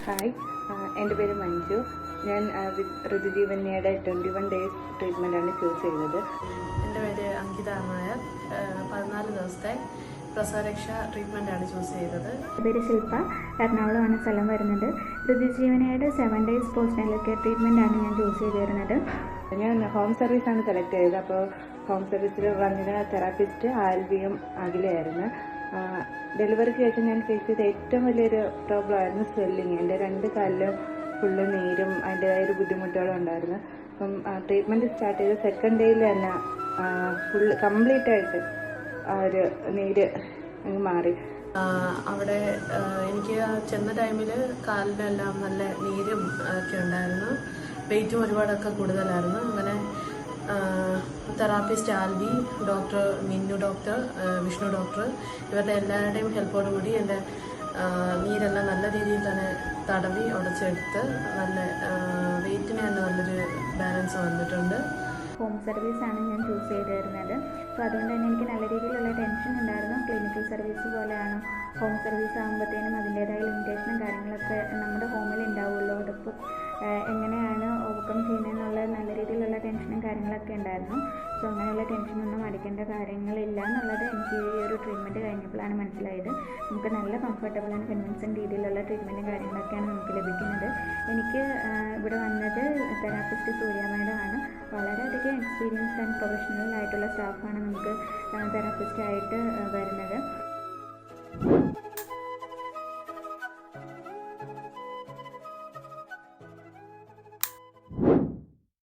Hi, എൻ്റെ പേര് മഞ്ജു. ഞാൻ ഋതുജീവന്യയുടെ 21 ഡേയ്സ് ട്രീറ്റ്മെൻറ്റാണ് ചൂസ് ചെയ്തത്. എൻ്റെ പേര് അങ്കിത നായർ. 14 ദിവസത്തെ പ്രസവരക്ഷ ട്രീറ്റ്മെൻറ്റാണ് ചൂസ് ചെയ്തത്. എൻ്റെ പേര് ശില്പ. എറണാകുളമാണ് സ്ഥലം വരുന്നത്. ഋതുജീവനയുടെ 7 ഡേയ്സ് പോസ്റ്റ്നാറ്റൽ കെയർ ട്രീറ്റ്മെൻറ്റാണ് ഞാൻ ചൂസ് ചെയ്തിരുന്നത്. ഞാൻ ഹോം സർവീസാണ് സെലക്ട് ചെയ്തത്. അപ്പോൾ ഹോം സർവീസിൽ വന്നിരുന്ന തെറാപ്പിസ്റ്റ് ആൽവിയും അഖിലയായിരുന്നു. ഡെലിവറിക്ക് ശേഷം ഞാൻ ഫേസ് ചെയ്ത ഏറ്റവും വലിയൊരു പ്രോബ്ലം ആയിരുന്നു സ്വെല്ലിങ്. എൻ്റെ 2 കാലിലും ഫുള്ള് നീരും അതിൻ്റെതായ ഒരു ബുദ്ധിമുട്ടുകളും ഉണ്ടായിരുന്നു. അപ്പം ട്രീറ്റ്മെൻറ്റ് സ്റ്റാർട്ട് ചെയ്ത സെക്കൻഡ് ഡേയിൽ തന്നെ ഫുള്ള് കംപ്ലീറ്റായിട്ട് ആ ഒരു നീര് മാറി. അവിടെ എനിക്ക് ചെന്ന ടൈമിൽ കാലിനെല്ലാം നല്ല നീരും ഒക്കെ ഉണ്ടായിരുന്നു. വെയിറ്റും ഒരുപാടൊക്കെ കൂടുതലായിരുന്നു. അങ്ങനെ തെറാപ്പിസ്റ്റ് ആൽവി, ഡോക്ടർ മിന്നു ഡോക്ടർ, വിഷ്ണു ഡോക്ടർ, ഇവരുടെ എല്ലാവരുടെയും ഹെൽപ്പോടുകൂടി എൻ്റെ നീരെല്ലാം നല്ല രീതിയിൽ തന്നെ തടവി ഉടച്ചെടുത്ത് നല്ല വെയിറ്റിന് തന്നെ നല്ലൊരു ബാലൻസ് വന്നിട്ടുണ്ട്. ഹോം സർവീസാണ് ഞാൻ ചൂസ് ചെയ്തിരുന്നത്. അപ്പോൾ അതുകൊണ്ട് തന്നെ എനിക്ക് നല്ല രീതിയിലുള്ള ടെൻഷൻ ഉണ്ടായിരുന്നു. ക്ലിനിക്കൽ സർവീസ് പോലെയാണോ, ഹോം സർവീസ് ആകുമ്പോഴത്തേനും അതിൻ്റേതായ ലിമിറ്റേഷനും കാര്യങ്ങളൊക്കെ നമ്മുടെ ഹോമിൽ ഉണ്ടാവുമല്ലോ. അതിപ്പോൾ എങ്ങനെയാണ് ഓവർകം ചെയ്യുന്നതെന്നുള്ള നല്ല രീതിയിലുള്ള ടെൻഷനും കാര്യങ്ങളൊക്കെ ഉണ്ടായിരുന്നു. സോ അങ്ങനെയുള്ള ടെൻഷനൊന്നും അടിക്കേണ്ട കാര്യങ്ങളില്ല എന്നുള്ളത് എനിക്ക് ഈ ഒരു ട്രീറ്റ്മെൻറ്റ് കഴിഞ്ഞപ്പോഴാണ് മനസ്സിലായത്. നമുക്ക് നല്ല കംഫർട്ടബിൾ ആൻഡ് കൺവിൻസിങ് രീതിയിലുള്ള ട്രീറ്റ്മെൻറ്റും കാര്യങ്ങളൊക്കെയാണ് നമുക്ക് ലഭിക്കുന്നത്. എനിക്ക് ഇവിടെ വന്നത് തെറാപ്പിസ്റ്റ് സൂര്യ മാഡം ആണ്. വളരെയധികം എക്സ്പീരിയൻസ്ഡ് ആൻഡ് പ്രൊഫഷണൽ ആയിട്ടുള്ള സ്റ്റാഫാണ് നമുക്ക് തെറാപ്പിസ്റ്റായിട്ട് വരുന്നത്.